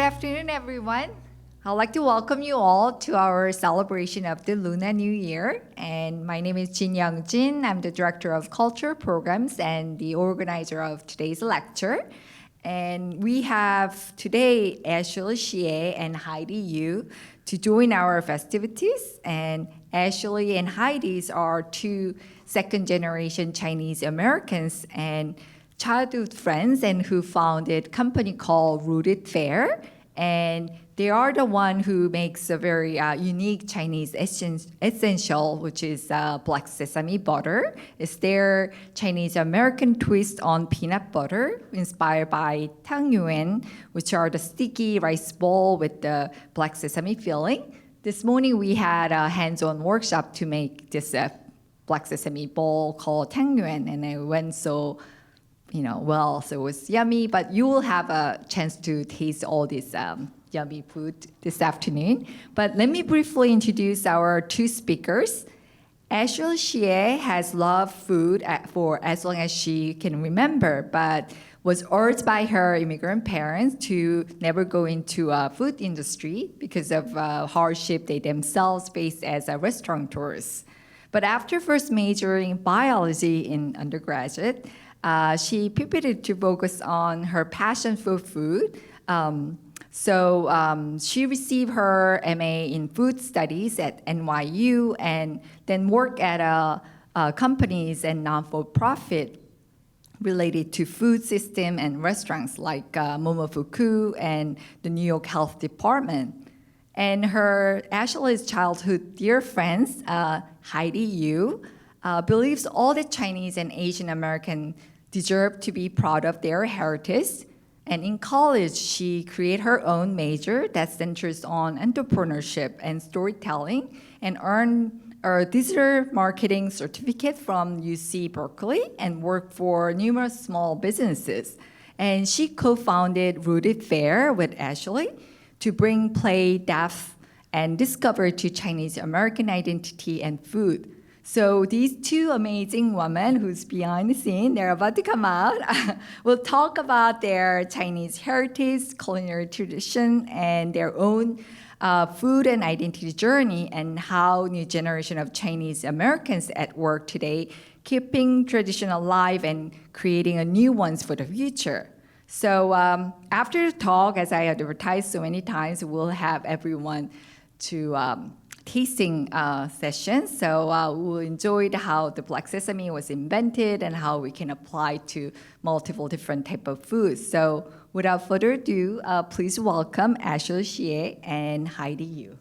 afternoon, everyone. I'd like to welcome you all to our celebration of the Lunar New Year. And my name is Jin Young-jin. I'm the Director of Culture Programs and the organizer of today's lecture. And we have today Ashley Xie and Hedy Yu to join our festivities. And Ashley and Hedy are two second-generation Chinese Americans and childhood friends and who founded a company called Rooted Fair. And they are the one who makes a very unique Chinese essential, which is black sesame butter. It's their Chinese American twist on peanut butter, inspired by Tangyuan, which are the sticky rice ball with the black sesame filling. This morning we had a hands-on workshop to make this black sesame ball called Tangyuan, and it went so well, so it was yummy, but you will have a chance to taste all this yummy food this afternoon. But let me briefly introduce our two speakers. Ashley Xie has loved food for as long as she can remember, but was urged by her immigrant parents to never go into a food industry because of hardship they themselves faced as restaurateurs. But after first majoring biology in undergraduate, she pivoted to focus on her passion for food. So she received her MA in food studies at NYU and then worked at companies and non-for-profit related to food system and restaurants like Momofuku and the New York Health Department. And her Ashley's childhood dear friends, Hedy Yu, believes all the Chinese and Asian American deserve to be proud of their heritage. And in college, she created her own major that centers on entrepreneurship and storytelling and earned a digital marketing certificate from UC Berkeley and worked for numerous small businesses. And she co-founded Rooted Fair with Ashley to bring play, depth, and discovery to Chinese American identity and food. So these two amazing women who's behind the scene, they're about to come out, will talk about their Chinese heritage, culinary tradition, and their own food and identity journey and how new generation of Chinese Americans at work today keeping tradition alive and creating a new ones for the future. So after the talk, as I advertised so many times, we'll have everyone to tasting session. So we'll enjoy how the black sesame was invented and how we can apply to multiple different type of foods. So without further ado, please welcome Ashley Xie and Hedy Yu.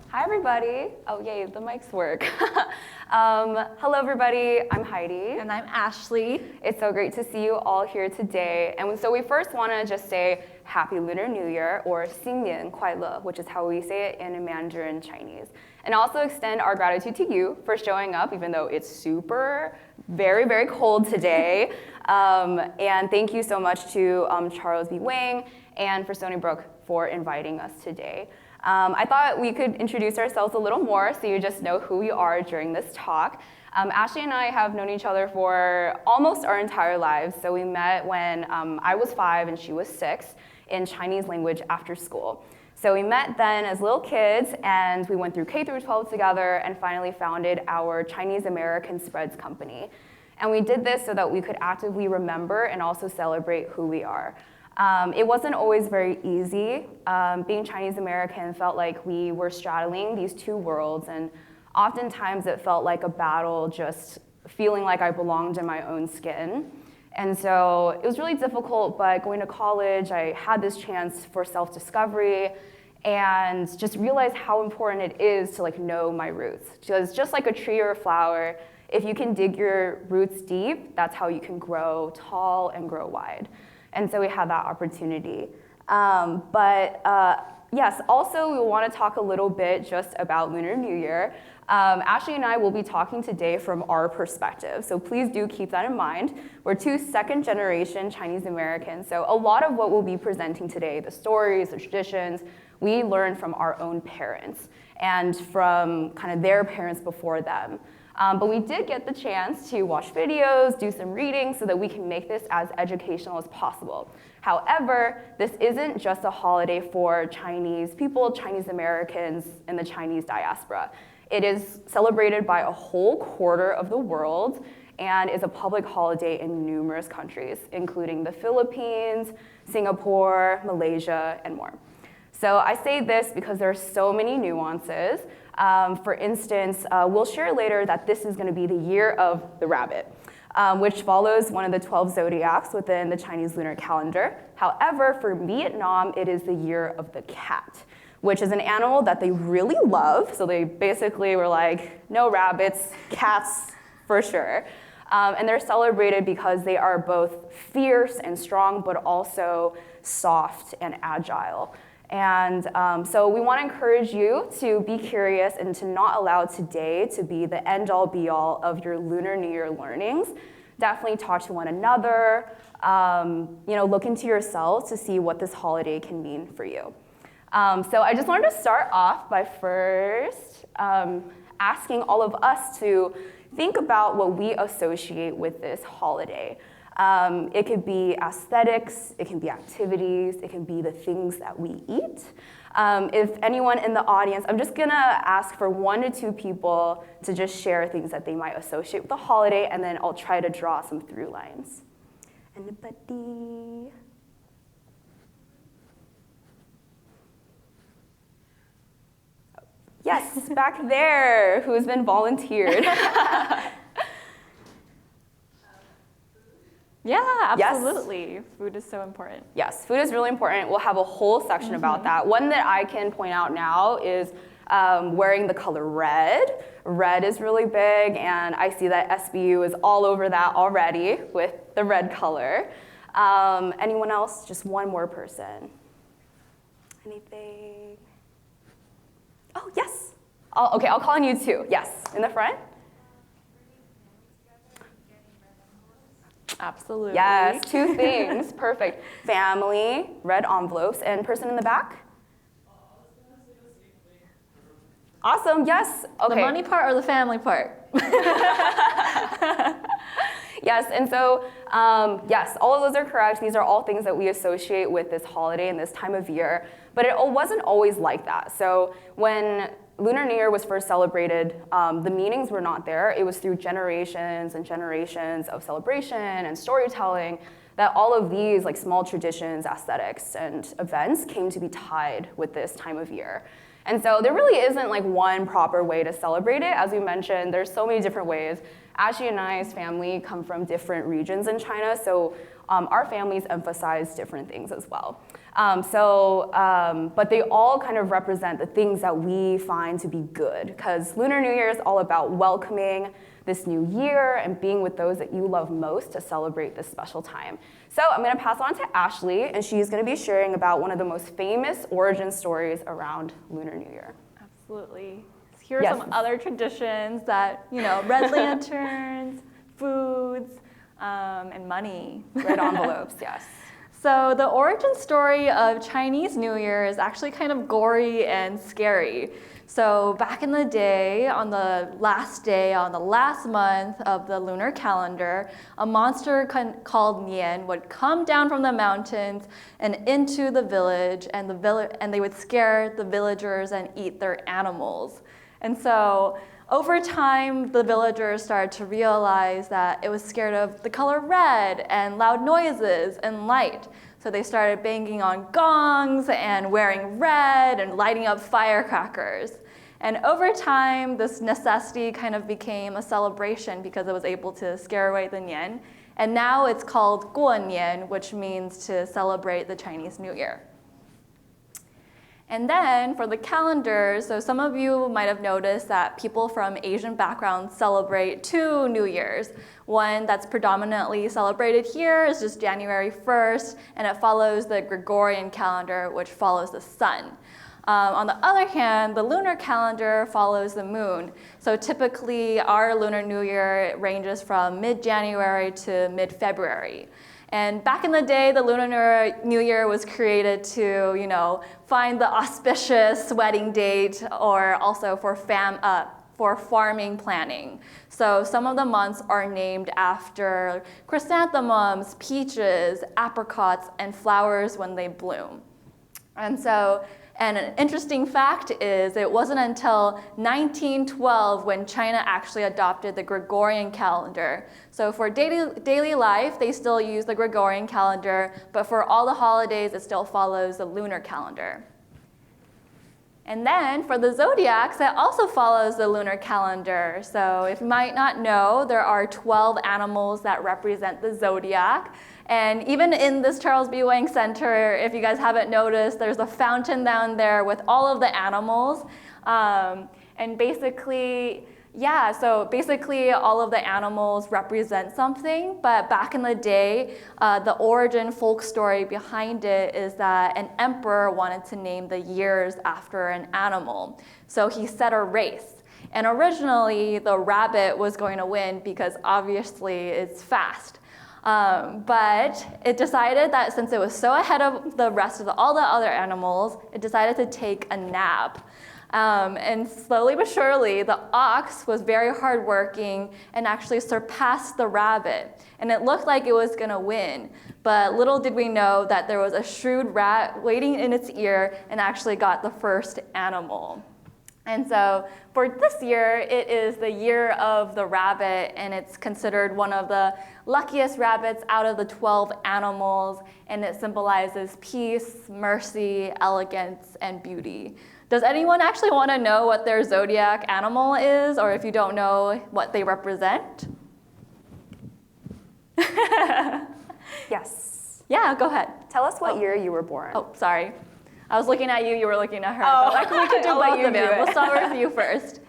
Hi, everybody. Oh, yay, the mics work. Hello, everybody. I'm Hedy. And I'm Ashley. It's so great to see you all here today. And so we first want to just say Happy Lunar New Year, or 新年快乐, which is how we say it in Mandarin Chinese. And also extend our gratitude to you for showing up, even though it's very, very cold today. And thank you so much to Charles V. Wang and for Stony Brook for inviting us today. I thought we could introduce ourselves a little more so you just know who we are during this talk. Ashley and I have known each other for almost our entire lives. So we met when I was 5 and she was 6 in Chinese language after school. So we met then as little kids and we went through K through 12 together and finally founded our Chinese American Spreads company. And we did this so that we could actively remember and also celebrate who we are. It wasn't always very easy. Being Chinese American felt like we were straddling these two worlds, and oftentimes it felt like a battle, just feeling like I belonged in my own skin. And so it was really difficult, but going to college, I had this chance for self-discovery and just realized how important it is to know my roots. Because just like a tree or a flower, if you can dig your roots deep, that's how you can grow tall and grow wide. And so we had that opportunity. Yes, also we want to talk a little bit just about Lunar New Year. Ashley and I will be talking today from our perspective, so please do keep that in mind. We're two second-generation Chinese Americans, so a lot of what we'll be presenting today, the stories, the traditions, we learned from our own parents and from kind of their parents before them. But we did get the chance to watch videos, do some reading so that we can make this as educational as possible. However, this isn't just a holiday for Chinese people, Chinese Americans, and the Chinese diaspora. It is celebrated by a whole quarter of the world and is a public holiday in numerous countries, including the Philippines, Singapore, Malaysia, and more. So I say this because there are so many nuances. For instance, we'll share later that this is going to be the year of the rabbit, which follows one of the 12 zodiacs within the Chinese lunar calendar. However, for Vietnam, it is the year of the cat, which is an animal that they really love. So they basically were like, no rabbits, cats for sure. And they're celebrated because they are both fierce and strong, but also soft and agile. And so we want to encourage you to be curious and to not allow today to be the end-all be-all of your Lunar New Year learnings. Definitely talk to one another, look into yourselves to see what this holiday can mean for you. So I just wanted to start off by first asking all of us to think about what we associate with this holiday. It could be aesthetics, it can be activities, it can be the things that we eat. If anyone in the audience, I'm just gonna ask for 1 to 2 people to just share things that they might associate with the holiday, and then I'll try to draw some through lines. Anybody? Yes, back there, who's been volunteered. Yeah, absolutely. Yes. Food is so important. Yes, food is really important. We'll have a whole section about that. One that I can point out now is wearing the color red. Red is really big, and I see that SBU is all over that already with the red color. Anyone else? Just one more person. Anything? Oh, yes. Okay, I'll call on you too. Yes, in the front. Absolutely. Yes, 2 things. Perfect. Family, red envelopes, and person in the back? Awesome, yes. Okay. The money part or the family part? Yes, and so, yes, all of those are correct. These are all things that we associate with this holiday and this time of year, but it wasn't always like that. So when Lunar New Year was first celebrated, the meanings were not there. It was through generations and generations of celebration and storytelling that all of these like small traditions, aesthetics, and events came to be tied with this time of year. And so there really isn't like one proper way to celebrate it. As we mentioned, there's so many different ways. Ashley and I's family come from different regions in China, so our families emphasize different things as well. But they all kind of represent the things that we find to be good, because Lunar New Year is all about welcoming this new year and being with those that you love most to celebrate this special time. So I'm going to pass on to Ashley, and she's going to be sharing about one of the most famous origin stories around Lunar New Year. Absolutely. Here are some other traditions that, red lanterns, foods, and money. Red envelopes, yes. So the origin story of Chinese New Year is actually kind of gory and scary. So back in the day, on the last month of the lunar calendar, a monster called Yuan would come down from the mountains and into the village, and they would scare the villagers and eat their animals. And so over time, the villagers started to realize that it was scared of the color red and loud noises and light. So they started banging on gongs and wearing red and lighting up firecrackers. And over time, this necessity kind of became a celebration because it was able to scare away the Nian. And now it's called Guonian, which means to celebrate the Chinese New Year. And then for the calendar, so some of you might have noticed that people from Asian backgrounds celebrate 2 New Years. One that's predominantly celebrated here is just January 1st, and it follows the Gregorian calendar, which follows the sun. On the other hand, the lunar calendar follows the moon. So typically, our Lunar New Year ranges from mid-January to mid-February. And back in the day, the Lunar New Year was created to, find the auspicious wedding date, or also for for farming planning. So some of the months are named after chrysanthemums, peaches, apricots, and flowers when they bloom. And an interesting fact is it wasn't until 1912 when China actually adopted the Gregorian calendar. So for daily life, they still use the Gregorian calendar, but for all the holidays, it still follows the lunar calendar. And then for the zodiacs, it also follows the lunar calendar. So if you might not know, there are 12 animals that represent the zodiac. And even in this Charles B. Wang Center, if you guys haven't noticed, there's a fountain down there with all of the animals. And basically, so basically all of the animals represent something, but back in the day, the origin folk story behind it is that an emperor wanted to name the years after an animal. So he set a race. And originally, the rabbit was going to win because obviously it's fast. But it decided that since it was so ahead of the rest of all the other animals, it decided to take a nap. And slowly but surely, the ox was very hardworking and actually surpassed the rabbit. And it looked like it was going to win. But little did we know that there was a shrewd rat waiting in its ear and actually got the first animal. And so for this year, it is the year of the rabbit, and it's considered one of the luckiest rabbits out of the 12 animals, and it symbolizes peace, mercy, elegance, and beauty. Does anyone actually want to know what their zodiac animal is, or if you don't know what they represent? Yes. Yeah, go ahead. Tell us what year you were born. Oh, sorry. I was looking at you, you were looking at her. Oh, But we could do I'll let both you of do them. it. We'll start with you first.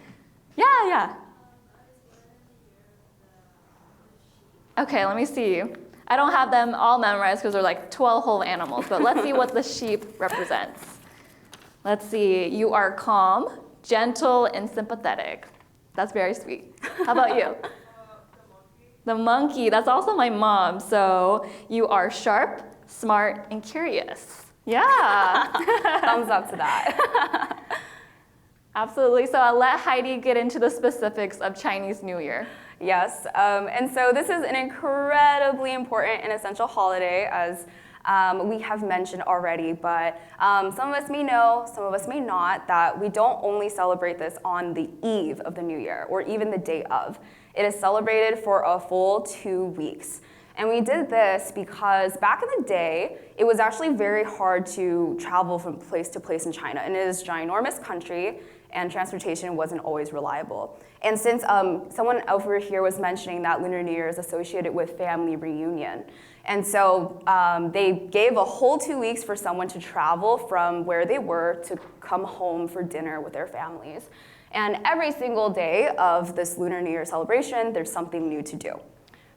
Yeah. Okay, let me see. I don't have them all memorized because they're like 12 whole animals, but let's see what the sheep represents. Let's see. You are calm, gentle, and sympathetic. That's very sweet. How about you? The monkey. That's also my mom. So you are sharp, smart, and curious. Yeah. Thumbs up to that. Absolutely. So I'll let Heidi get into the specifics of Chinese New Year. Yes, and so this is an incredibly important and essential holiday, as we have mentioned already, but some of us may know, some of us may not, that we don't only celebrate this on the eve of the New Year, or even the day of. It is celebrated for a full 2 weeks. And we did this because back in the day, it was actually very hard to travel from place to place in China. And it is a ginormous country, and transportation wasn't always reliable. And since someone over here was mentioning that Lunar New Year is associated with family reunion, and so they gave a whole 2 weeks for someone to travel from where they were to come home for dinner with their families. And every single day of this Lunar New Year celebration, there's something new to do.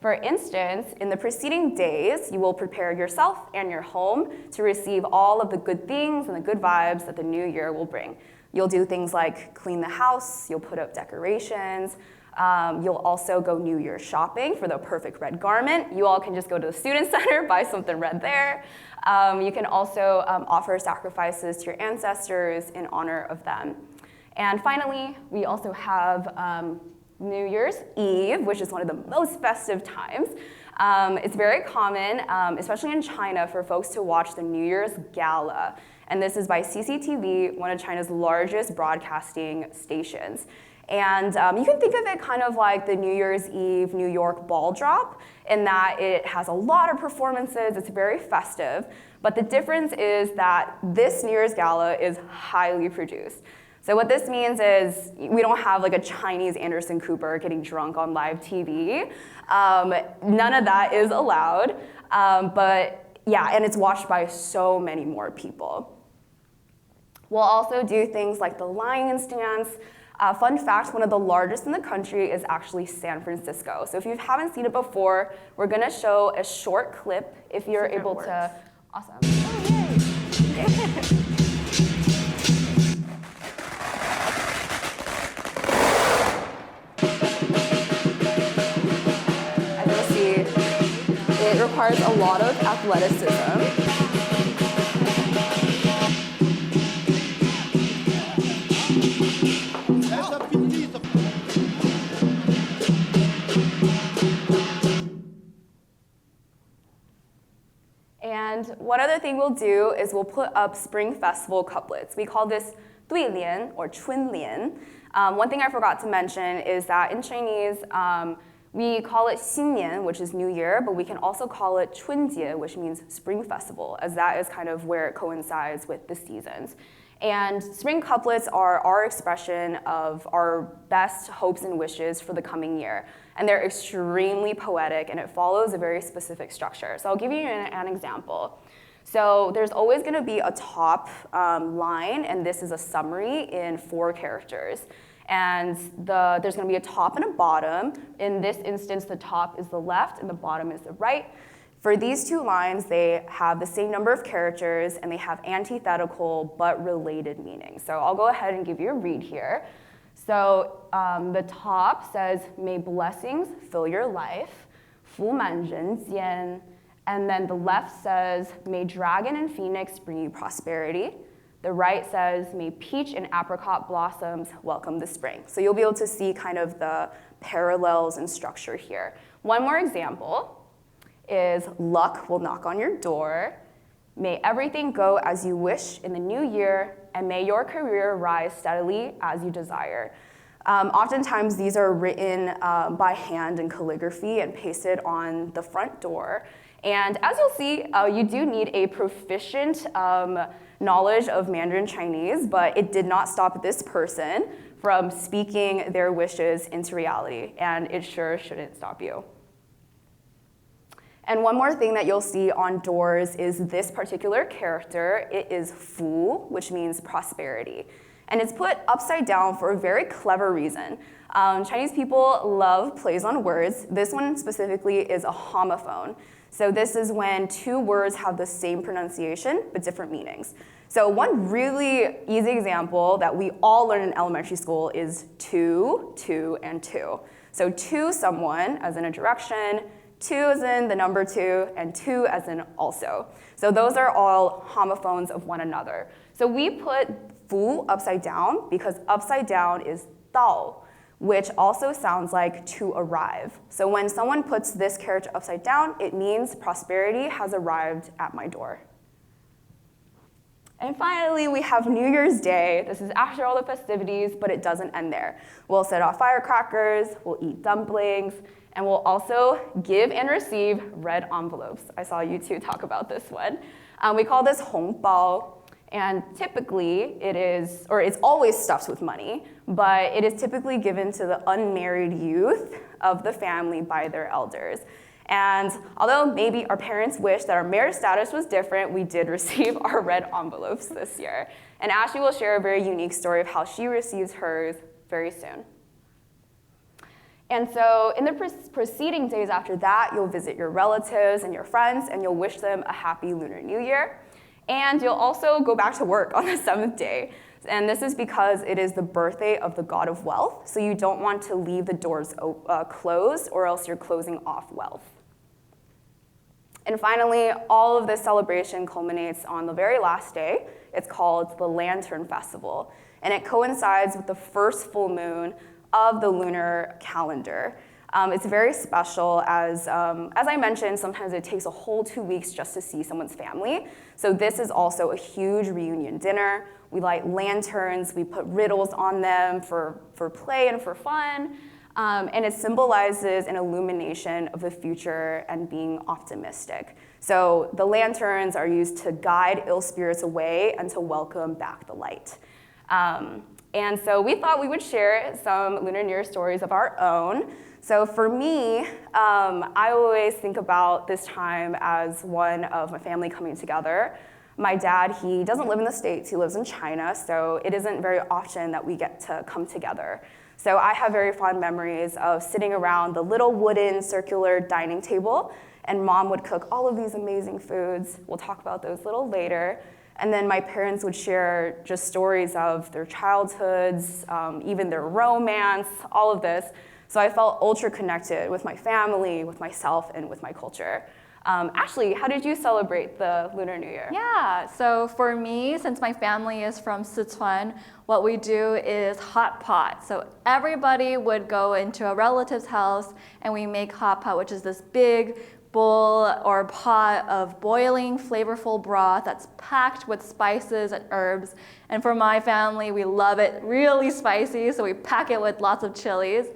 For instance, in the preceding days, you will prepare yourself and your home to receive all of the good things and the good vibes that the new year will bring. You'll do things like clean the house, you'll put up decorations, you'll also go New Year shopping for the perfect red garment. You all can just go to the student center, buy something red there. You can also offer sacrifices to your ancestors in honor of them. And finally, we also have New Year's Eve, which is one of the most festive times. It's very common, especially in China, for folks to watch the New Year's Gala. And this is by CCTV, one of China's largest broadcasting stations. And you can think of it kind of like the New Year's Eve New York ball drop, in that it has a lot of performances, it's very festive. But the difference is that this New Year's Gala is highly produced. So what this means is we don't have like a Chinese Anderson Cooper getting drunk on live TV. None of that is allowed. But yeah, and it's watched by so many more people. We'll also do things like the Lion's Dance. Fun fact, one of the largest in the country is actually San Francisco. So if you haven't seen it before, we're gonna show a short clip if you're able to. Awesome. Oh, yay. It requires a lot of athleticism. one other thing we'll do is we'll put up Spring Festival couplets. We call this 对联 or 春联. One thing I forgot to mention is that in Chinese, we call it 新年, which is New Year, but we can also call it 春节, which means Spring Festival, as that is kind of where it coincides with the seasons. And spring couplets are our expression of our best hopes and wishes for the coming year. And they're extremely poetic, and it follows a very specific structure. So I'll give you an example. So there's always going to be a top line, and this is a summary in 4 characters. And there's going to be a top and a bottom. In this instance, the top is the left, and the bottom is the right. For these 2 lines, they have the same number of characters, and they have antithetical but related meanings. So I'll go ahead and give you a read here. So the top says, may blessings fill your life, 福满人间. And then the left says, may dragon and phoenix bring you prosperity. The right says, may peach and apricot blossoms welcome the spring. So you'll be able to see kind of the parallels in structure here. One more example is luck will knock on your door. May everything go as you wish in the new year, and may your career rise steadily as you desire. Oftentimes, these are written by hand in calligraphy and pasted on the front door. And as you'll see, you do need a proficient knowledge of Mandarin Chinese, but it did not stop this person from speaking their wishes into reality, and it sure shouldn't stop you. And one more thing that you'll see on doors is this particular character. It is fu, which means prosperity. And it's put upside down for a very clever reason. Chinese people love plays on words. This one specifically is a homophone. So this is when 2 words have the same pronunciation but different meanings. So one really easy example that we all learn in elementary school is to, and to. So to someone, as in a direction, 2 as in the number 2, and 2 as in also. So those are all homophones of one another. So we put fu upside down because upside down is dao, which also sounds like to arrive. So when someone puts this character upside down, it means prosperity has arrived at my door. And finally, we have New Year's Day. This is after all the festivities, but it doesn't end there. We'll set off firecrackers, we'll eat dumplings, and we'll also give and receive red envelopes. I saw you 2 talk about this one. We call this 红包, and typically it is, or it's always stuffed with money, but it is typically given to the unmarried youth of the family by their elders. And although maybe our parents wish that our marriage status was different, we did receive our red envelopes this year. And Ashley will share a very unique story of how she receives hers very soon. And so in the preceding days after that, you'll visit your relatives and your friends, and you'll wish them a happy Lunar New Year. And you'll also go back to work on the 7th day. And this is because it is the birthday of the god of wealth, so you don't want to leave the doors closed, or else you're closing off wealth. And finally, all of this celebration culminates on the very last day. It's called the Lantern Festival, and it coincides with the first full moon of the lunar calendar. It's very special as I mentioned, sometimes it takes a whole 2 weeks just to see someone's family. So this is also a huge reunion dinner. We light lanterns, we put riddles on them for play and for fun. And it symbolizes an illumination of the future and being optimistic. So the lanterns are used to guide ill spirits away and to welcome back the light. And so we thought we would share some Lunar New Year stories of our own. So for me, I always think about this time as one of my family coming together. My dad, he doesn't live in the States, he lives in China, so it isn't very often that we get to come together. So I have very fond memories of sitting around the little wooden circular dining table, and Mom would cook all of these amazing foods. We'll talk about those a little later. And then my parents would share just stories of their childhoods, even their romance, all of this. So I felt ultra connected with my family, with myself, and with my culture. Ashley, how did you celebrate the Lunar New Year? Yeah, so for me, since my family is from Sichuan, what we do is hot pot. So everybody would go into a relative's house and we make hot pot, which is this big bowl or pot of boiling, flavorful broth that's packed with spices and herbs. And for my family, we love it really spicy, so we pack it with lots of chilies.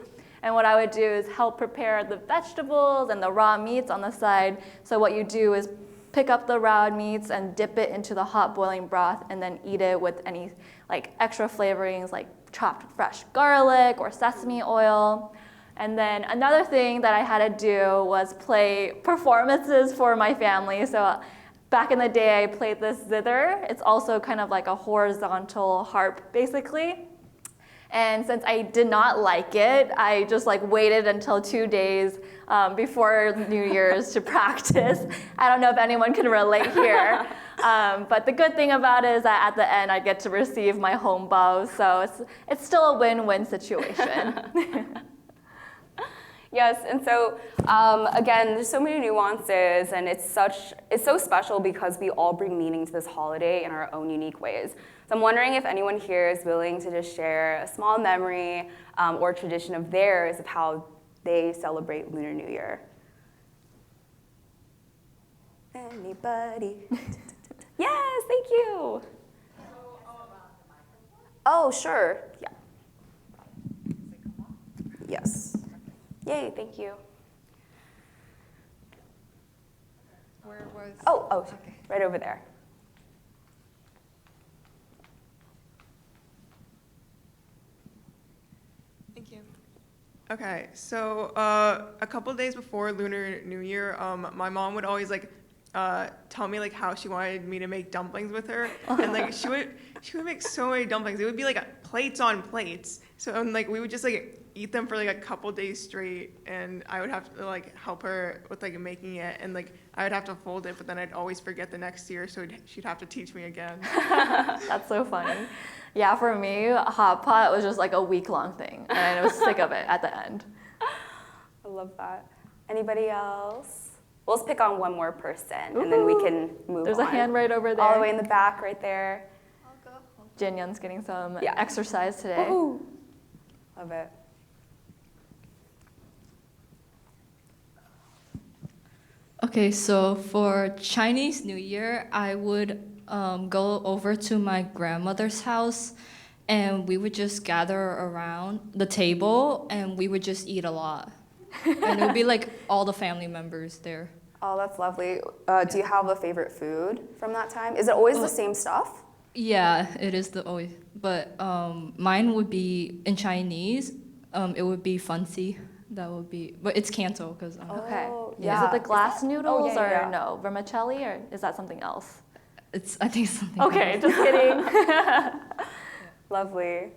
And what I would do is help prepare the vegetables and the raw meats on the side. So what you do is pick up the raw meats and dip it into the hot boiling broth and then eat it with any like extra flavorings like chopped fresh garlic or sesame oil. And then another thing that I had to do was play performances for my family. So back in the day, I played this zither. It's also kind of like a horizontal harp, basically. And since I did not like it, I just like waited until 2 days before New Year's to practice. I don't know if anyone can relate here. But the good thing about it is that at the end, I get to receive my home bao. So it's still a win-win situation. Yes, and so again, there's so many nuances, and it's so special because we all bring meaning to this holiday in our own unique ways. So I'm wondering if anyone here is willing to just share a small memory or tradition of theirs of how they celebrate Lunar New Year. Anybody? Yes, thank you. Oh, sure. Yeah. Yes. Yay, thank you. Where was? Oh, Okay. right over there. Thank you. Okay, so a couple of days before Lunar New Year, my mom would always like tell me like how she wanted me to make dumplings with her, and like she would make so many dumplings. It would be like plates on plates. So and like we would just like eat them for like a couple days straight, and I would have to like help her with like making it, and like I would have to fold it, but then I'd always forget the next year, so she'd have to teach me again. That's so funny. Yeah, for me, a hot pot was just like a week-long thing, and I was sick of it at the end. I love that. Anybody else? Well, let's pick on one more person, and then we can move on. There's a hand right over there. All the way in the back right there. I'll go. Jinyun's getting some Yeah. exercise today. Woohoo. Love it. Okay, so for Chinese New Year, I would go over to my grandmother's house, and we would just gather around the table, and we would just eat a lot. And it would be like all the family members there. Oh, that's lovely. Do you have a favorite food from that time? Is it always the same stuff? Yeah, it is the always, but mine would be in Chinese. It would be fancy. That would be, but it's Canto because. Okay. yeah. Is it the glass noodles yeah, yeah. or no vermicelli, or is that something else? I think it's something. Okay, else. just kidding. Lovely.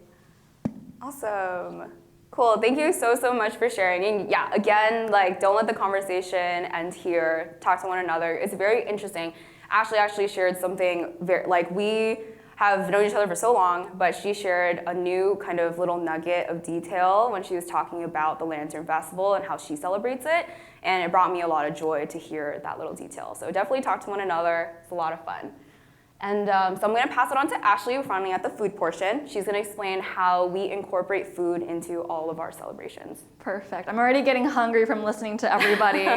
Awesome. Cool. Thank you so much for sharing. And yeah, again, like don't let the conversation end here. Talk to one another. It's very interesting. Ashley actually shared something very like we have known each other for so long, but she shared a new kind of little nugget of detail when she was talking about the Lantern Festival and how she celebrates it. And it brought me a lot of joy to hear that little detail. So definitely talk to one another. It's a lot of fun. And so I'm going to pass it on to Ashley. We're finally at the food portion. She's going to explain how we incorporate food into all of our celebrations. Perfect. I'm already getting hungry from listening to everybody.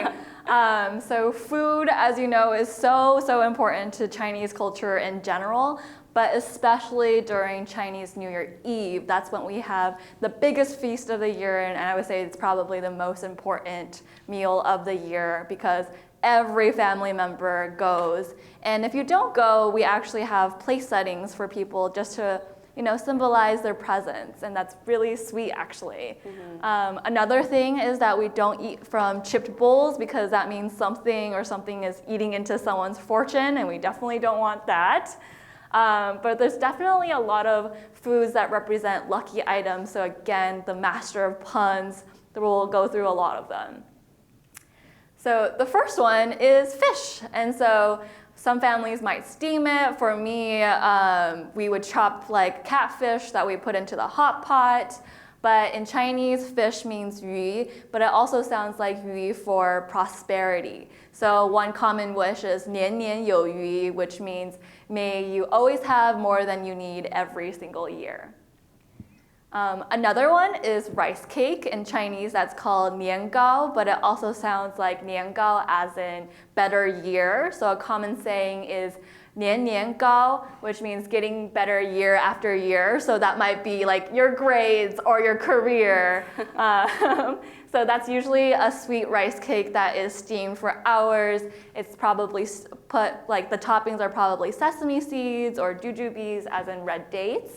So food, as you know, is so important to Chinese culture in general, but especially during Chinese New Year Eve. That's when we have the biggest feast of the year, and I would say it's probably the most important meal of the year because every family member goes. And if you don't go, we actually have place settings for people just to symbolize their presence, and that's really sweet actually. Mm-hmm. Another thing is that we don't eat from chipped bowls because that means something is eating into someone's fortune, and we definitely don't want that. But there's definitely a lot of foods that represent lucky items, so again, the master of puns, we'll go through a lot of them. So the first one is fish, and so some families might steam it. For me, we would chop like catfish that we put into the hot pot. But in Chinese, fish means 鱼, but it also sounds like 鱼 for prosperity. So one common wish is 年年有余, which means may you always have more than you need every single year. Another one is rice cake. In Chinese, that's called niangao, but it also sounds like niangao as in better year. So a common saying is nian nian gao, which means getting better year after year. So that might be like your grades or your career. So that's usually a sweet rice cake that is steamed for hours. It's probably put, like the toppings are probably sesame seeds or jujubes as in red dates.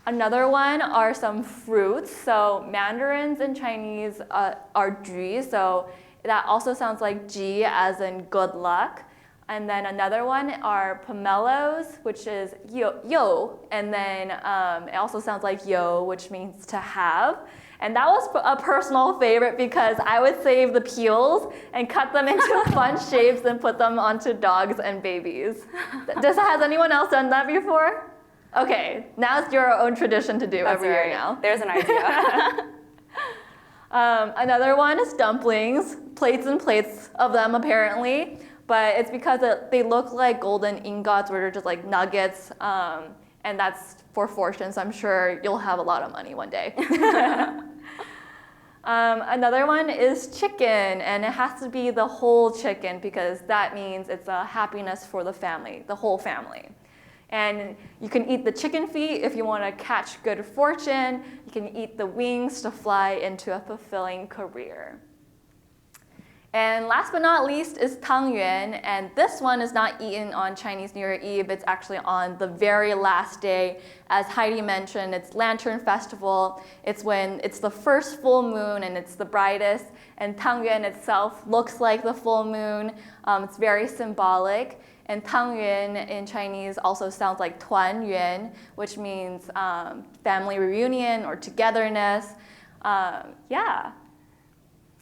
Another one are some fruits. So mandarins in Chinese are ju, so that also sounds like ji as in good luck. And then another one are pomelos, which is yo, and then it also sounds like yo, which means to have. And that was a personal favorite because I would save the peels and cut them into fun shapes and put them onto dogs and babies. Has anyone else done that before? Okay, now it's your own tradition to do every year now. There's an idea. Another one is dumplings, plates and plates of them apparently, but it's because they look like golden ingots where they're just like nuggets, and that's for fortune, so I'm sure you'll have a lot of money one day. Another one is chicken, and it has to be the whole chicken because that means it's a happiness for the family, the whole family. And you can eat the chicken feet if you want to catch good fortune. You can eat the wings to fly into a fulfilling career. And last but not least is Tangyuan, and this one is not eaten on Chinese New Year Eve, it's actually on the very last day. As Hedy mentioned, it's Lantern Festival. It's when it's the first full moon and it's the brightest, and Tangyuan itself looks like the full moon. It's very symbolic. And Tangyuan in Chinese also sounds like Tuan Yuan, which means family reunion or togetherness. Yeah.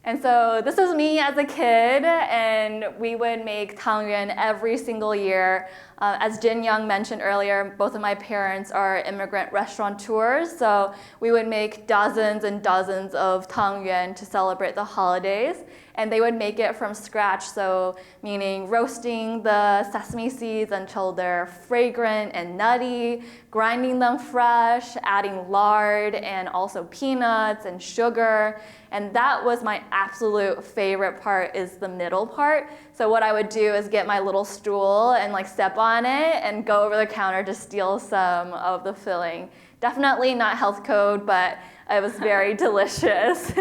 And so this is me as a kid, and we would make Tangyuan every single year. As Jin Young mentioned earlier, both of my parents are immigrant restaurateurs, so we would make dozens and dozens of Tangyuan to celebrate the holidays. And they would make it from scratch, so meaning roasting the sesame seeds until they're fragrant and nutty, grinding them fresh, adding lard and also peanuts and sugar. And that was my absolute favorite part, is the middle part. So what I would do is get my little stool and like step on it and go over the counter to steal some of the filling. Definitely not health code, but it was very delicious.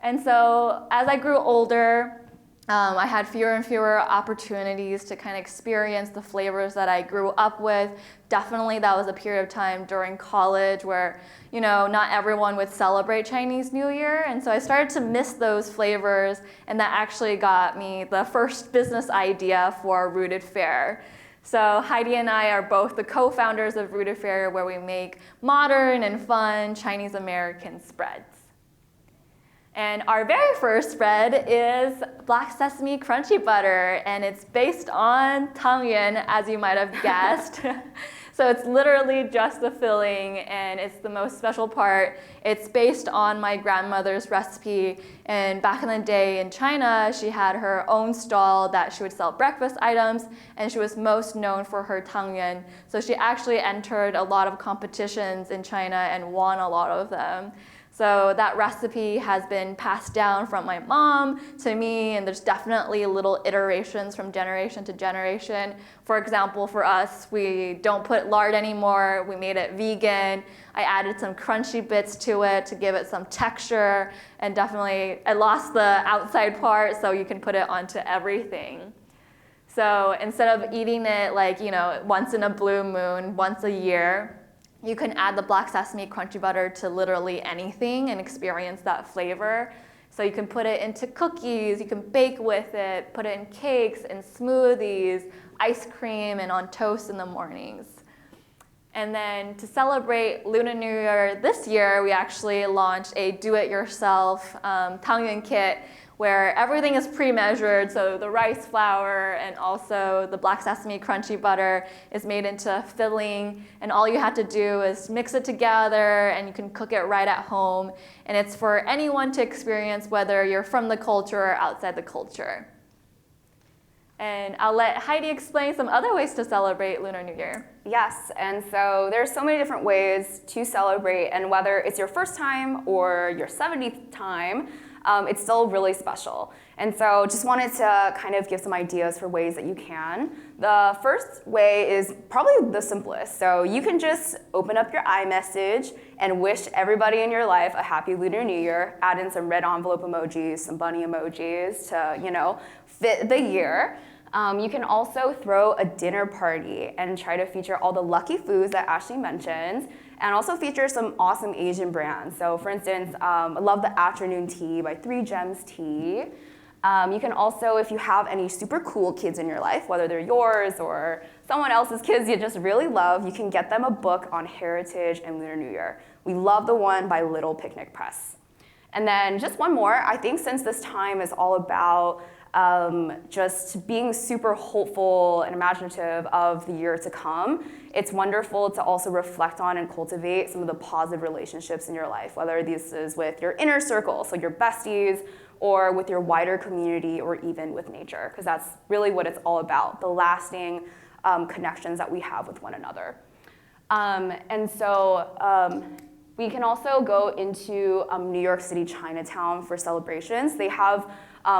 And so as I grew older, I had fewer and fewer opportunities to kind of experience the flavors that I grew up with. Definitely that was a period of time during college where, you know, not everyone would celebrate Chinese New Year. And so I started to miss those flavors, and that actually got me the first business idea for Rooted Fare. So Hedy and I are both the co-founders of Rooted Fare, where we make modern and fun Chinese American spreads. And our very first spread is black sesame crunchy butter, and it's based on Tangyuan, as you might have guessed. So it's literally just the filling, and it's the most special part. It's based on my grandmother's recipe, and back in the day in China, she had her own stall that she would sell breakfast items, and she was most known for her Tangyuan. So she actually entered a lot of competitions in China and won a lot of them. So that recipe has been passed down from my mom to me, and there's definitely little iterations from generation to generation. For example, for us, we don't put lard anymore. We made it vegan. I added some crunchy bits to it to give it some texture, and definitely I lost the outside part, so you can put it onto everything. So instead of eating it like, you know, once in a blue moon, once a year, you can add the black sesame crunchy butter to literally anything and experience that flavor. So you can put it into cookies, you can bake with it, put it in cakes and smoothies, ice cream, and on toast in the mornings. And then to celebrate Lunar New Year this year, we actually launched a do-it-yourself Tangyuan kit, where everything is pre-measured, so the rice flour and also the black sesame crunchy butter is made into filling, and all you have to do is mix it together, and you can cook it right at home, and it's for anyone to experience, whether you're from the culture or outside the culture. And I'll let Heidi explain some other ways to celebrate Lunar New Year. Yes, and so there's so many different ways to celebrate, and whether it's your first time or your 70th time, it's still really special. And so just wanted to kind of give some ideas for ways that you can. The first way is probably the simplest. So you can just open up your iMessage and wish everybody in your life a happy Lunar New Year, add in some red envelope emojis, some bunny emojis to, fit the year. You can also throw a dinner party and try to feature all the lucky foods that Ashley mentioned, and also feature some awesome Asian brands. So for instance, I love the afternoon tea by 3 Gems Tea. You can also, if you have any super cool kids in your life, whether they're yours or someone else's kids you just really love, you can get them a book on heritage and Lunar New Year. We love the one by Little Picnic Press. And then just one more, I think since this time is all about just being super hopeful and imaginative of the year to come, it's wonderful to also reflect on and cultivate some of the positive relationships in your life, whether this is with your inner circle, so your besties, or with your wider community, or even with nature, because that's really what it's all about, the lasting connections that we have with one another. And so we can also go into New York City Chinatown for celebrations. They have,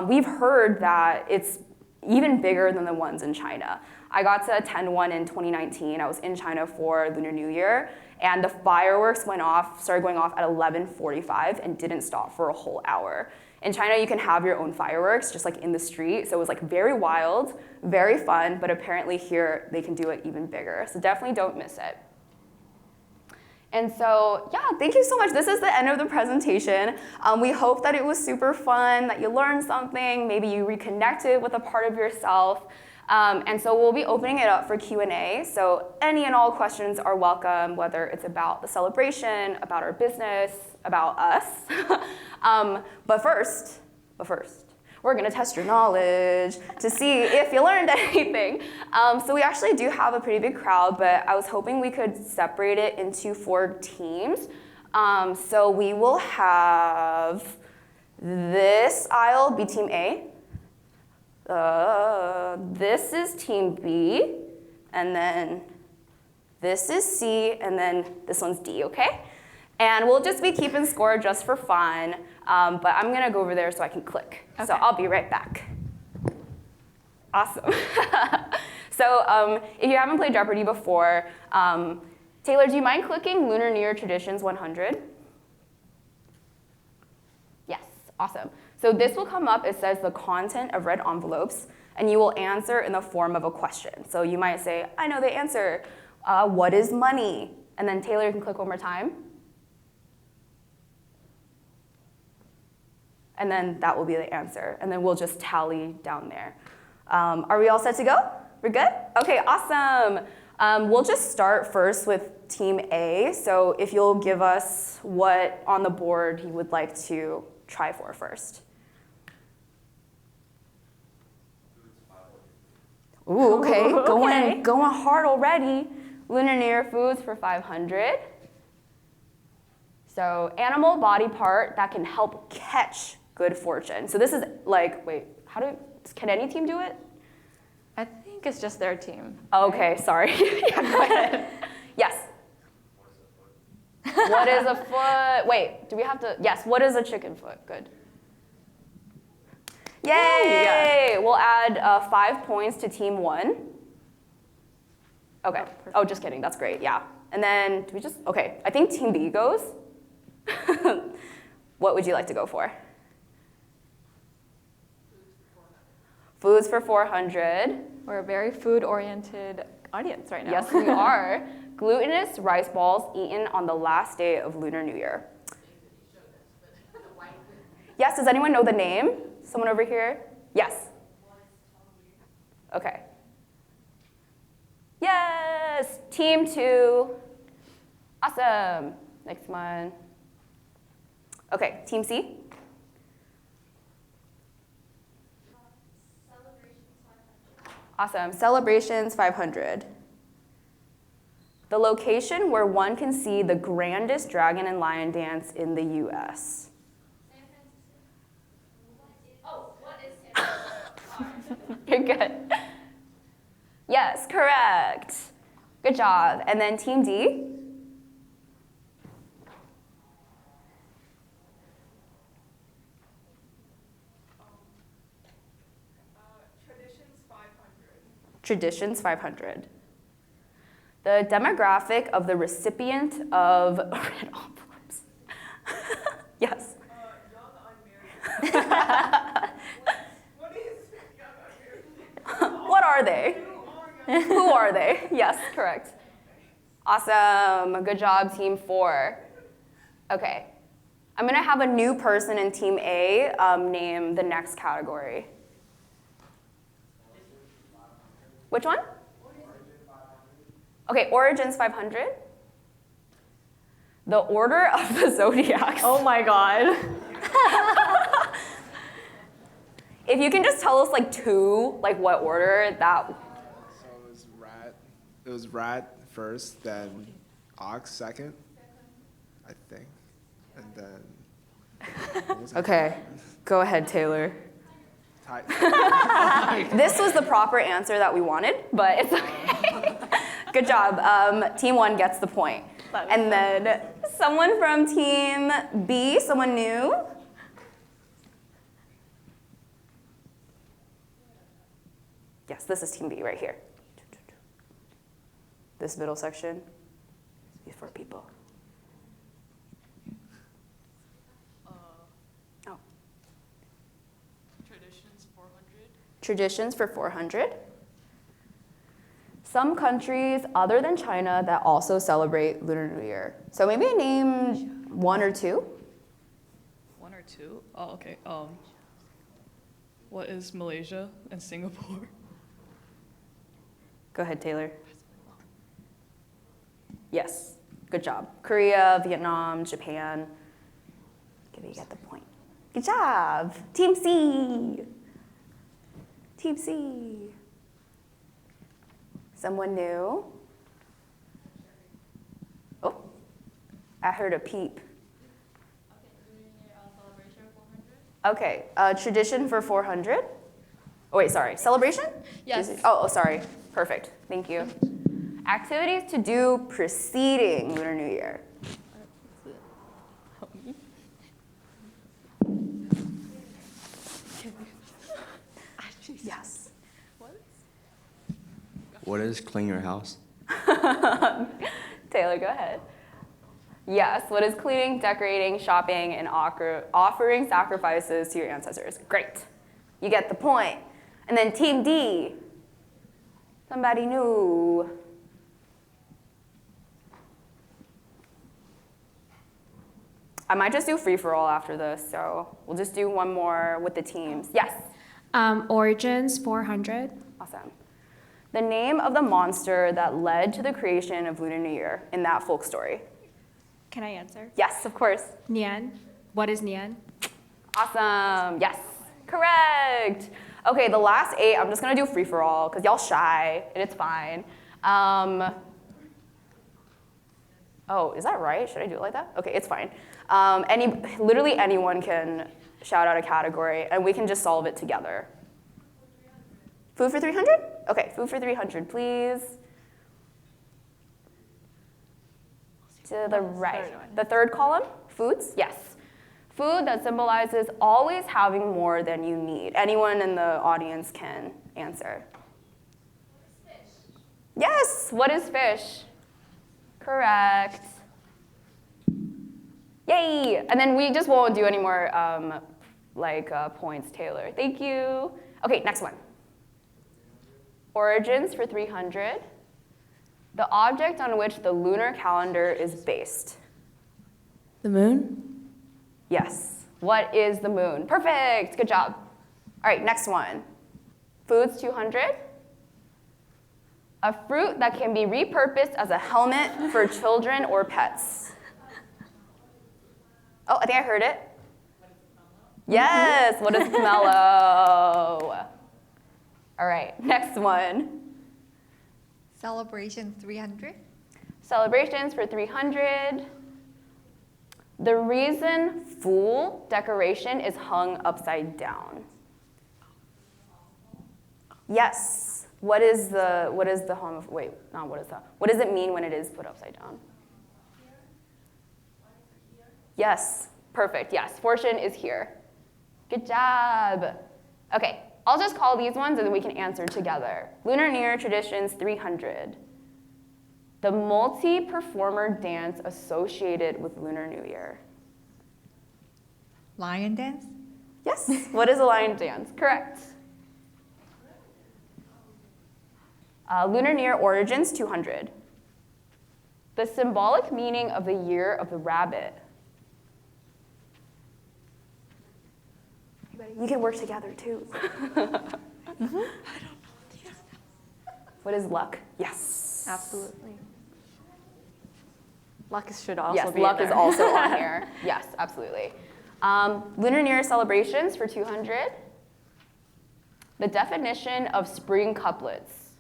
we've heard that it's even bigger than the ones in China. I got to attend one in 2019. I was in China for Lunar New Year, and the fireworks started going off at 11:45 and didn't stop for a whole hour. In China, you can have your own fireworks just like in the street, so it was like very wild, very fun, but apparently here they can do it even bigger. So definitely don't miss it. And so, yeah, thank you so much. This is the end of the presentation. We hope that it was super fun, that you learned something, maybe you reconnected with a part of yourself. And so we'll be opening it up for Q&A. So any and all questions are welcome, whether it's about the celebration, about our business, about us. But first, we're gonna test your knowledge to see if you learned anything. So we actually do have a pretty big crowd, but I was hoping we could separate it into 4 teams. So we will have this aisle be team A. This is team B, and then this is C, and then this one's D, okay? And we'll just be keeping score just for fun, but I'm gonna go over there so I can click. Okay. So I'll be right back. Awesome. So if you haven't played Jeopardy before, Taylor, do you mind clicking Lunar New Year Traditions 100? Yes, awesome. So this will come up, it says the content of red envelopes, and you will answer in the form of a question. So you might say, I know the answer. What is money? And then Taylor, you can click one more time. And then that will be the answer. And then we'll just tally down there. Are we all set to go? We're good? Okay, awesome. We'll just start first with team A. So if you'll give us what on the board you would like to try for first. Ooh, okay, going hard already. Lunar New Year foods for 500. So animal body part that can help catch good fortune. So this is like, wait, can any team do it? I think it's just their team. Okay, sorry. Yeah, go ahead. Yes. What is a foot? Wait, do we have to? Yes, what is a chicken foot? Good. Yay! We'll add 5 points to team 1. Okay. Oh, just kidding. That's great. Yeah. And then do we just? Okay. I think team B goes. What would you like to go for? Foods for 400. We're a very food-oriented audience right now. Yes, we are. Glutinous rice balls eaten on the last day of Lunar New Year. Yes, does anyone know the name? Someone over here? Yes. Okay. Yes, team 2. Awesome. Next one. Okay, team C. Awesome, celebrations 500. The location where one can see the grandest dragon and lion dance in the US. Oh, what is it? You're good. Yes, correct. Good job. And then Team D. Traditions 500. The demographic of the recipient of red envelopes. Yes. Young unmarried. What is young unmarried? What are they? Who are they? Yes, correct. Awesome. Good job, Team 4. Okay. I'm going to have a new person in Team A name the next category. Which one? Okay, Origins 500. The Order of the Zodiacs. Oh my god. If you can just tell us like two, like what order that. So it was rat first, then ox second, I think, and then. what was it? Okay, go ahead, Taylor. Ti- This was the proper answer that we wanted, but it's okay. Good job. Team 1 gets the point. And then someone from Team B, someone new. Yes, this is Team B right here. This middle section is for people. Oh. Traditions 400. Traditions for 400. Some countries other than China that also celebrate Lunar New Year. So maybe name 1 or 2. 1 or 2? Oh, okay. What is Malaysia and Singapore? Go ahead, Taylor. Yes, good job. Korea, Vietnam, Japan. Okay, you get the point. Good job. Team C. Team C. Someone new? Oh, I heard a peep. Okay, tradition for 400. Oh, wait, sorry. Celebration? Yes. Oh, sorry. Perfect. Thank you. Activities to do preceding Lunar New Year. Yes. What is clean your house? Taylor, go ahead. Yes, what is cleaning, decorating, shopping, and offering sacrifices to your ancestors? Great. You get the point. And then Team D. Somebody new. I might just do free-for-all after this, so we'll just do one more with the teams. Yes? Origins 400. Awesome. The name of the monster that led to the creation of Lunar New Year in that folk story. Can I answer? Yes, of course. Nian. What is Nian? Awesome. Yes, correct. Okay, the last 8, I'm just gonna do free for all because y'all shy and it's fine. Oh, is that right? Should I do it like that? Okay, it's fine. Literally anyone can shout out a category and we can just solve it together. Food for 300? Okay, food for 300, please. To the right. The third column, foods, yes. Food that symbolizes always having more than you need. Anyone in the audience can answer. Fish. Yes, what is fish? Correct. Yay! And then we just won't do any more points, Taylor. Thank you. Okay, next one. Origins for 300. The object on which the lunar calendar is based. The moon? Yes. What is the moon? Perfect. Good job. All right, next one. Foods 200. A fruit that can be repurposed as a helmet for children or pets. Oh, I think I heard it. Yes, what is pomelo? All right, next one. Celebration 300. Celebrations for 300. The reason Fool decoration is hung upside down. Yes. What is the home of, wait, not what is that? What does it mean when it is put upside down? Yes, perfect, yes. Fortune is here. Good job. Okay, I'll just call these ones and then we can answer together. Lunar New Year traditions 300. The multi-performer dance associated with Lunar New Year. Lion dance? Yes, what is a lion dance? Correct. Lunar New Year origins 200. The symbolic meaning of the year of the rabbit. You can work together too. What is luck? Yes. Absolutely. Luck should also Yes, be luck in is there. also on here. Yes, absolutely. Lunar New Year celebrations for 200. The definition of spring couplets.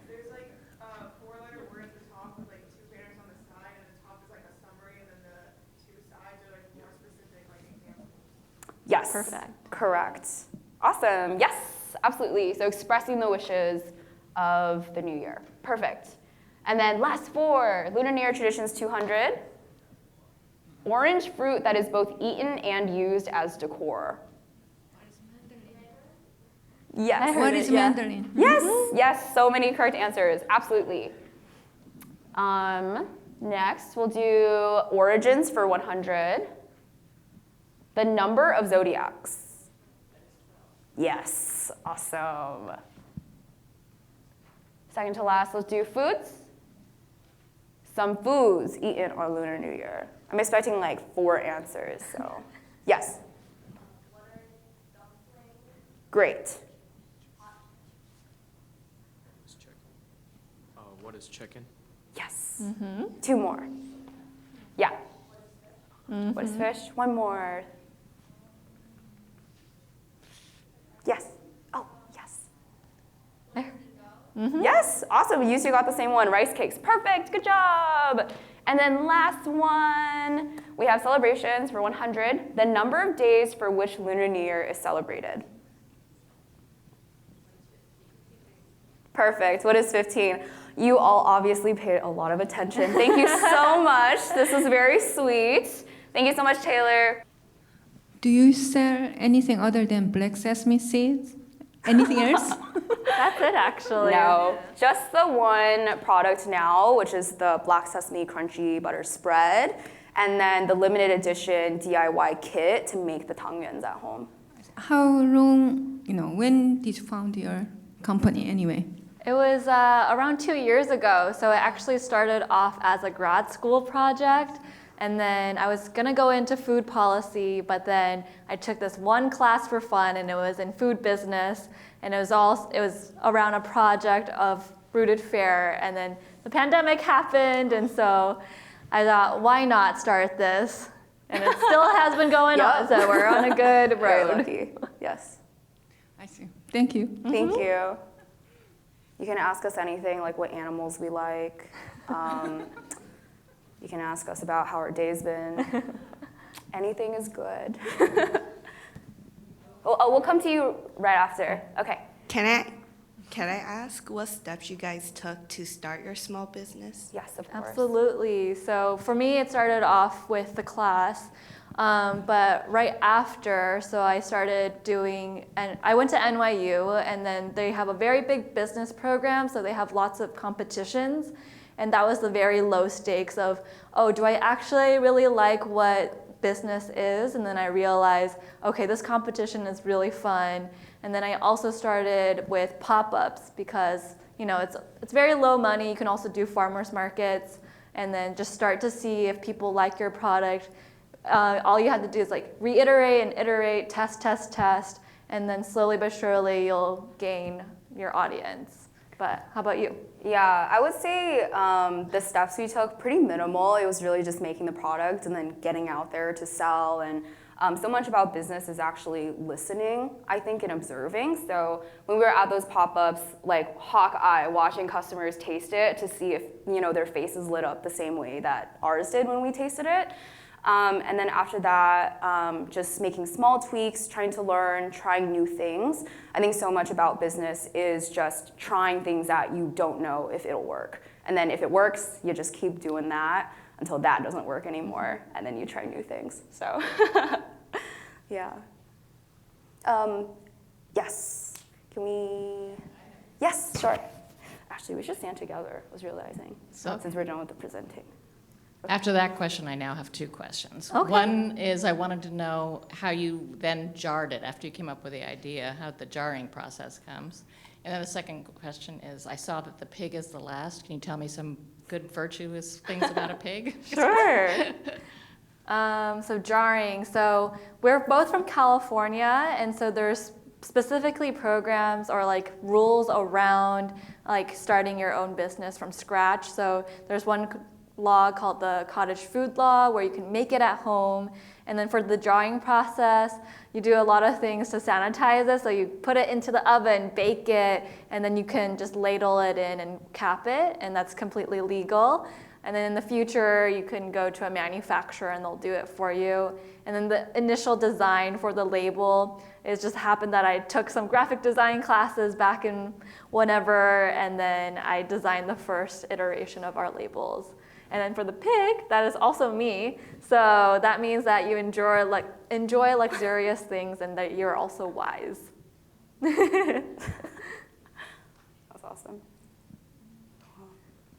There's like a 4-letter word at the top with like 2 banners on the side, and the top is like a summary, and then the 2 sides are like more specific, like examples. Yes. Perfect. Correct. Awesome. Yes, absolutely. So expressing the wishes of the new year. Perfect. And then last 4, Lunar New Year traditions 200. Orange fruit that is both eaten and used as decor. Yes. What is mandarin? Yes, yes, so many correct answers, absolutely. Next, we'll do origins for 100. The number of zodiacs. Yes, awesome. Second to last, let's do foods. Some foods eaten on Lunar New Year. I'm expecting like 4 answers, so yes. Great. What is chicken? Yes. 2 more. Yeah. What is fish? 1 more. Yes. Oh, yes. There. Yes. Awesome. You two got the same one. Rice cakes. Perfect. Good job. And then last one, we have celebrations for 100. The number of days for which Lunar New Year is celebrated. Perfect. What is 15? You all obviously paid a lot of attention. Thank you so much. This was very sweet. Thank you so much, Taylor. Do you sell anything other than black sesame seeds? Anything else? That's it, actually. No, just the one product now, which is the black sesame crunchy butter spread, and then the limited edition DIY kit to make the Tangyuans at home. How long, when did you found your company anyway? It was around 2 years ago, so it actually started off as a grad school project, and then I was gonna go into food policy, but then I took this one class for fun, and it was in food business, and it was around a project of Rooted Fair, and then the pandemic happened, and so I thought, why not start this? And it still has been going on, so we're on a good Very road. lucky. Yes. I see. Thank you. Thank you. You can ask us anything, like what animals we like. You can ask us about how our day's been. Anything is good. We'll come to you right after. Okay. Can I ask what steps you guys took to start your small business? Yes, of course. Absolutely. So for me, it started off with the class, but right after, so I started doing, and I went to NYU, and then they have a very big business program, so they have lots of competitions, and that was the very low stakes of, oh, do I actually really like what business is? And then I realized, okay, this competition is really fun. And then I also started with pop-ups because it's very low money. You can also do farmers markets, and then just start to see if people like your product. All you have to do is like reiterate and iterate, test, and then slowly but surely you'll gain your audience. But how about you? Yeah, I would say the steps we took, pretty minimal. It was really just making the product and then getting out there to sell. And so much about business is actually listening, I think, and observing. So when we were at those pop-ups, like hawk eye, watching customers taste it to see if their faces lit up the same way that ours did when we tasted it. And then after that, just making small tweaks, trying to learn, trying new things. I think so much about business is just trying things that you don't know if it'll work. And then if it works, you just keep doing that until that doesn't work anymore, and then you try new things. So, yeah. Yes. Can we? Yes, sure. Actually, we should stand together, I was realizing, since we're done with the presenting. After that question, I now have two questions. Okay. One is I wanted to know how you then jarred it after you came up with the idea, how the jarring process comes. And then the second question is, I saw that the pig is the last. Can you tell me some good virtuous things about a pig? Sure. So jarring. So we're both from California, and so there's specifically programs or like rules around like starting your own business from scratch. So there's one law called the cottage food law where you can make it at home. And then for the jarring process, you do a lot of things to sanitize it. So you put it into the oven, bake it, and then you can just ladle it in and cap it, and that's completely legal. And then in the future, you can go to a manufacturer and they'll do it for you. And then the initial design for the label, it just happened that I took some graphic design classes back in whenever, and then I designed the first iteration of our labels. And then for the pig, that is also me. So that means that you enjoy luxurious things and that you're also wise. That's awesome.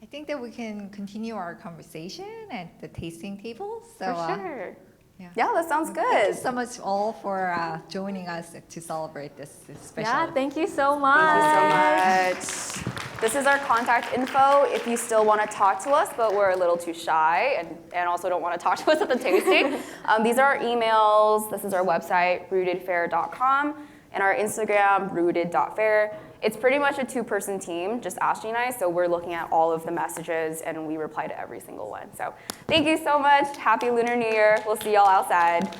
I think that we can continue our conversation at the tasting table. So, For sure. yeah, that sounds good. Thank you so much all for joining us to celebrate this special. Yeah, thank you so much. Thank you so much. This is our contact info if you still want to talk to us, but we're a little too shy and also don't want to talk to us at the tasting. These are our emails. This is our website, rootedfair.com, and our Instagram, rooted.fair. It's pretty much a two-person team, just Ashley and I, so we're looking at all of the messages and we reply to every single one. So thank you so much. Happy Lunar New Year. We'll see y'all outside.